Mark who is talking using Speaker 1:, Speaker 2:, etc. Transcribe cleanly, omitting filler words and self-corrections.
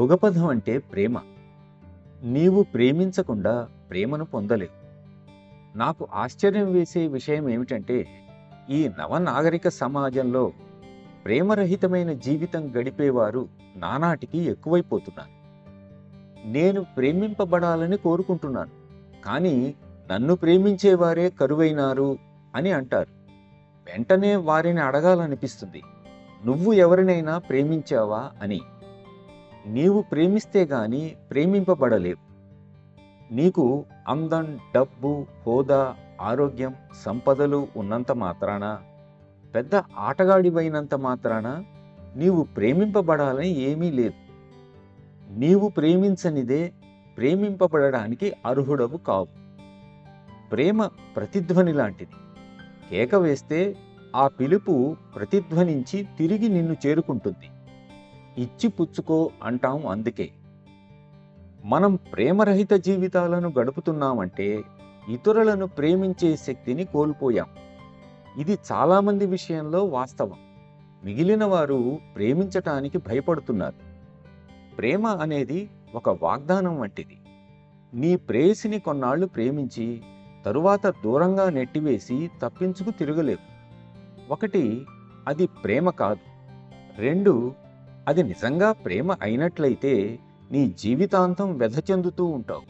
Speaker 1: యుగపథం అంటే ప్రేమ. నీవు ప్రేమించకుండా ప్రేమను పొందలేవు. నాకు ఆశ్చర్యం వేసే విషయం ఏమిటంటే, ఈ నవనాగరిక సమాజంలో ప్రేమరహితమైన జీవితం గడిపేవారు నానాటికి ఎక్కువైపోతున్నారు. నేను ప్రేమింపబడాలని కోరుకుంటున్నాను, కానీ నన్ను ప్రేమించేవారే కరువైనారు అని అంటారు. వెంటనే వారిని అడగాలనిపిస్తుంది, నువ్వు ఎవరినైనా ప్రేమించావా అని. నీవు ప్రేమిస్తే గాని ప్రేమింపబడలేవు. నీకు అందం, డబ్బు, హోదా, ఆరోగ్యం, సంపదలు ఉన్నంత మాత్రాన, పెద్ద ఆటగాడివైనంత మాత్రాన నీవు ప్రేమింపబడాలని ఏమీ లేదు. నీవు ప్రేమించనిదే ప్రేమింపబడడానికి అర్హుడవు కావు. ప్రేమ ప్రతిధ్వని లాంటిది. కేక వేస్తే ఆ పిలుపు ప్రతిధ్వనించి తిరిగి నిన్ను చేరుకుంటుంది. ఇచ్చి పుచ్చుకో అంటాం అందుకే. మనం ప్రేమరహిత జీవితాలను గడుపుతున్నామంటే ఇతరులను ప్రేమించే శక్తిని కోల్పోయాం. ఇది చాలామంది విషయంలో వాస్తవం. మిగిలిన వారు ప్రేమించటానికి భయపడుతున్నారు. ప్రేమ అనేది ఒక వాగ్దానం వంటిది. నీ ప్రేయసిని కొన్నాళ్లు ప్రేమించి తరువాత దూరంగా నెట్టివేసి తప్పించుకు తిరగలేవు. ఒకటి, అది ప్రేమ కాదు. రెండు, అది నిజంగా ప్రేమ అయినట్లయితే నీ జీవితాంతం వ్యధ చెందుతూ ఉంటావు.